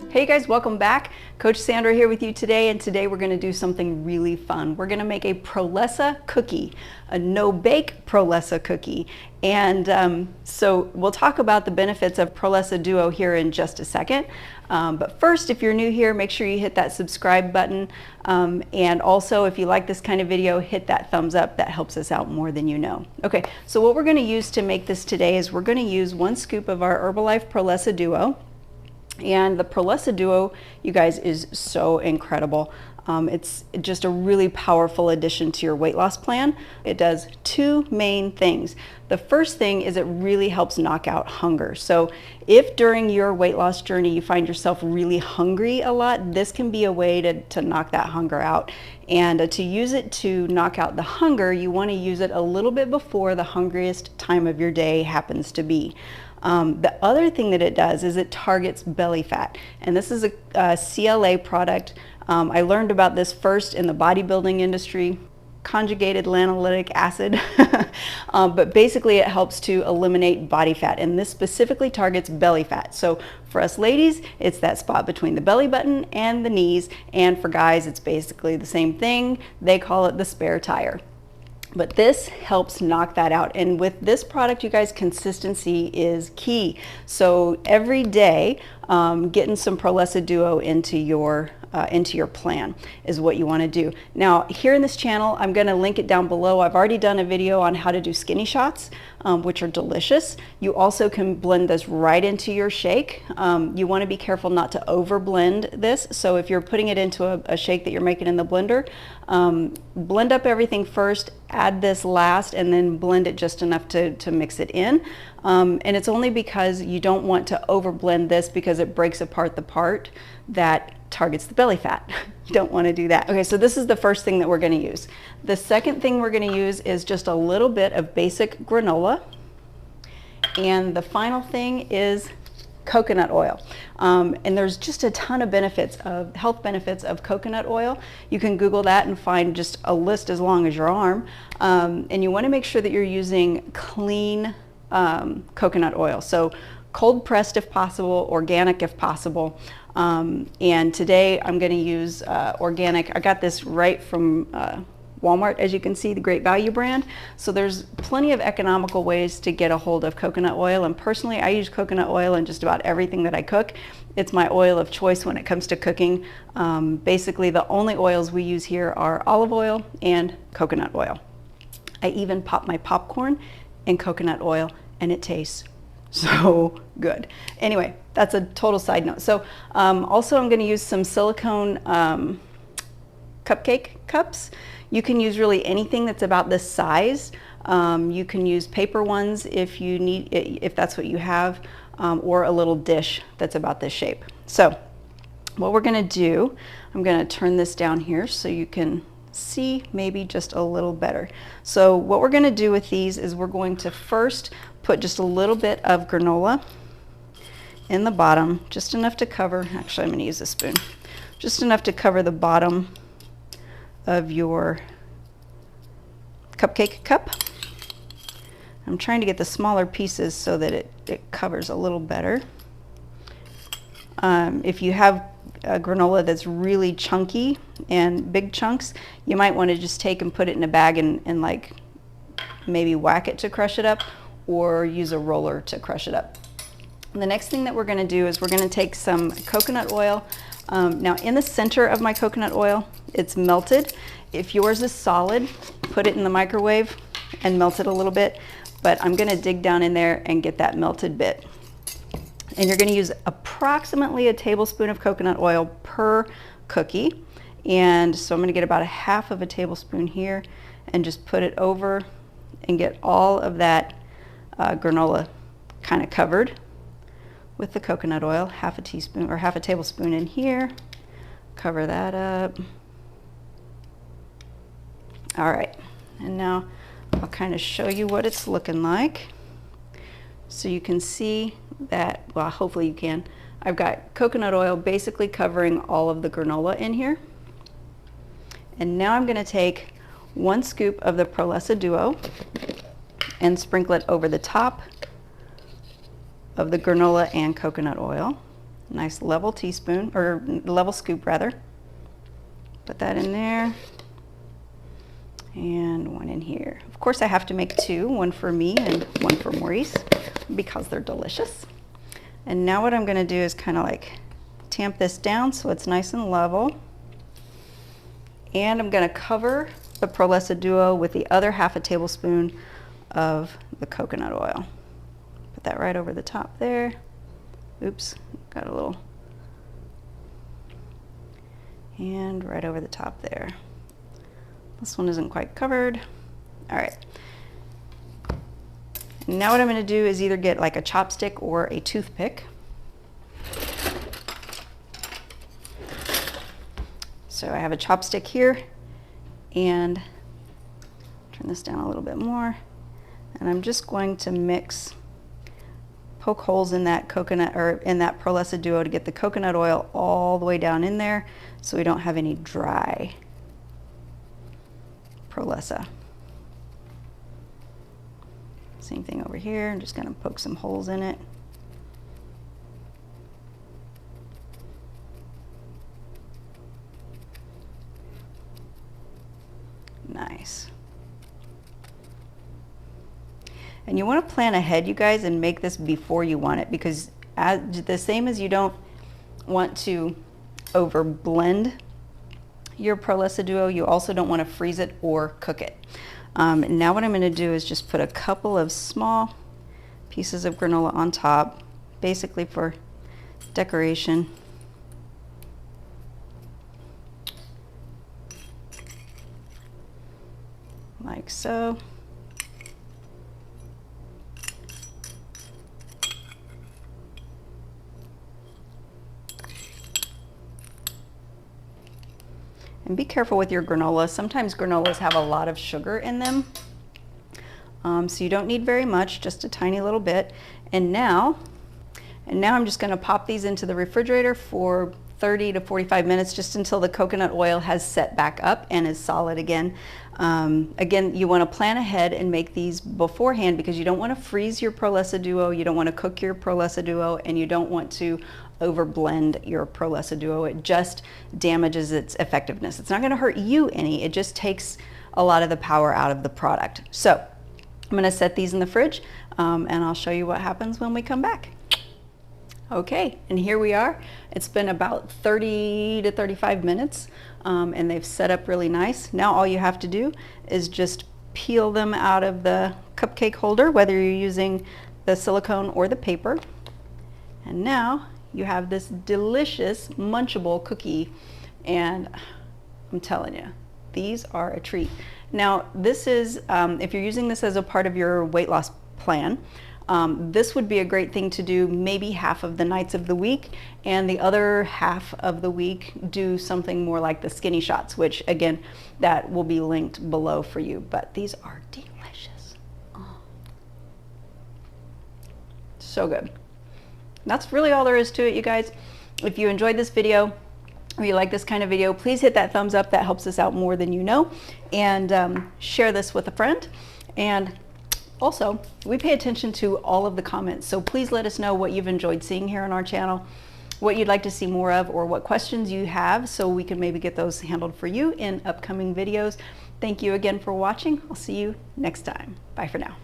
Hey guys, welcome back. Coach Sandra here with you today, and today we're going to do something really fun. We're going to make a Prolessa cookie, a no-bake Prolessa cookie. And so we'll talk about the benefits of Prolessa Duo here in just a second. But first, if you're new here, make sure you hit that subscribe button. And also, if you like this kind of video, hit that thumbs up. That helps us out more than you know. Okay, so what we're going to use to make this today is we're going to use 1 scoop of our Herbalife Prolessa Duo. And the Prolessa Duo, you guys, is so incredible. It's just a really powerful addition to your weight loss plan. It does 2 main things. The first thing is it really helps knock out hunger. So if during your weight loss journey you find yourself really hungry a lot, this can be a way to knock that hunger out. And to use it to knock out the hunger, you want to use it a little bit before the hungriest time of your day happens to be. The other thing that it does is it targets belly fat, and this is a CLA product. I learned about this first in the bodybuilding industry, conjugated lanolinic acid, but basically it helps to eliminate body fat, and this specifically targets belly fat. So for us ladies, it's that spot between the belly button and the knees, and for guys, it's basically the same thing. They call it the spare tire. But this helps knock that out. And with this product, you guys, consistency is key. So every day, getting some Prolessa Duo into your plan is what you want to do. Now, here in this channel, I'm going to link it down below. I've already done a video on how to do skinny shots, which are delicious. You also can blend this right into your shake. You want to be careful not to over blend this. So if you're putting it into a shake that you're making in the blender, blend up everything first, add this last, and then blend it just enough to mix it in. And it's only because you don't want to over blend this because it breaks apart the part that targets the belly fat. You don't want to do that. Okay, so this is the first thing that we're going to use. The second thing we're going to use is just a little bit of basic granola. And the final thing is coconut oil. And there's just a ton of health benefits of coconut oil. You can Google that and find just a list as long as your arm. And you want to make sure that you're using clean coconut oil. So cold pressed if possible, organic if possible. And today I'm going to use organic. I got this right from Walmart, as you can see, the Great Value brand. So there's plenty of economical ways to get a hold of coconut oil. And personally, I use coconut oil in just about everything that I cook. It's my oil of choice when it comes to cooking. Basically, the only oils we use here are olive oil and coconut oil. I even pop my popcorn in coconut oil, and it tastes so good. Anyway, that's a total side note. So also I'm going to use some silicone cupcake cups. You can use really anything that's about this size. You can use paper ones if you need, if that's what you have, or a little dish that's about this shape. So what we're going to do, I'm going to turn this down here so you can see maybe just a little better. So what we're going to do with these is we're going to first put just a little bit of granola in the bottom, just enough to cover, actually I'm going to use a spoon, just enough to cover the bottom of your cupcake cup. I'm trying to get the smaller pieces so that it covers a little better. If you have a granola that's really chunky and big chunks, you might want to just take and put it in a bag and like maybe whack it to crush it up, or use a roller to crush it up. And the next thing that we're going to do is we're going to take some coconut oil. Now in the center of my coconut oil, it's melted. If yours is solid, put it in the microwave and melt it a little bit, but I'm going to dig down in there and get that melted bit. And you're going to use approximately a tablespoon of coconut oil per cookie. And so I'm going to get about 1/2 of a tablespoon here and just put it over and get all of that granola kind of covered with the coconut oil. 1/2 teaspoon or 1/2 tablespoon in here. Cover that up. All right, and now I'll kind of show you what it's looking like. So you can see that, well, hopefully you can. I've got coconut oil basically covering all of the granola in here. And now I'm going to take 1 scoop of the Prolessa Duo and sprinkle it over the top of the granola and coconut oil. Nice level teaspoon, or level scoop rather. Put that in there. And one in here. Of course I have to make two, one for me and one for Maurice, because they're delicious. And now what I'm gonna do is kind of like tamp this down so it's nice and level. And I'm gonna cover the Prolessa Duo with the other half a tablespoon of the coconut oil. Put that right over the top there. Oops, got a little. And right over the top there. This one isn't quite covered. All right. Now what I'm going to do is either get like a chopstick or a toothpick. So I have a chopstick here, and turn this down a little bit more. And I'm just going to poke holes in that coconut, or in that Prolessa Duo, to get the coconut oil all the way down in there so we don't have any dry Prolessa. Same thing over here. I'm just going to poke some holes in it. Nice. And you want to plan ahead, you guys, and make this before you want it, because the same as you don't want to over blend your Prolessa Duo, you also don't want to freeze it or cook it. Now what I'm going to do is just put a couple of small pieces of granola on top, basically for decoration. Like so. And be careful with your granola. Sometimes granolas have a lot of sugar in them. So you don't need very much, just a tiny little bit. And now I'm just going to pop these into the refrigerator for 30 to 45 minutes, just until the coconut oil has set back up and is solid again. Again, you want to plan ahead and make these beforehand, because you don't want to freeze your Prolessa Duo, you don't want to cook your Prolessa Duo, and you don't want to over blend your Prolessa Duo. It just damages its effectiveness. It's not going to hurt you any, it just takes a lot of the power out of the product. So I'm going to set these in the fridge, and I'll show you what happens when we come back. Okay, and here we are. It's been about 30 to 35 minutes, and they've set up really nice. Now all you have to do is just peel them out of the cupcake holder, whether you're using the silicone or the paper. And now you have this delicious munchable cookie, and I'm telling you, these are a treat. Now this is, if you're using this as a part of your weight loss plan, this would be a great thing to do maybe half of the nights of the week, and the other half of the week do something more like the skinny shots, which again, that will be linked below for you. But these are delicious. Oh. So good. That's really all there is to it, you guys. If you enjoyed this video, or you like this kind of video, please hit that thumbs up. That helps us out more than you know. And share this with a friend. And also, we pay attention to all of the comments, so please let us know what you've enjoyed seeing here on our channel, what you'd like to see more of, or what questions you have, so we can maybe get those handled for you in upcoming videos. Thank you again for watching. I'll see you next time. Bye for now.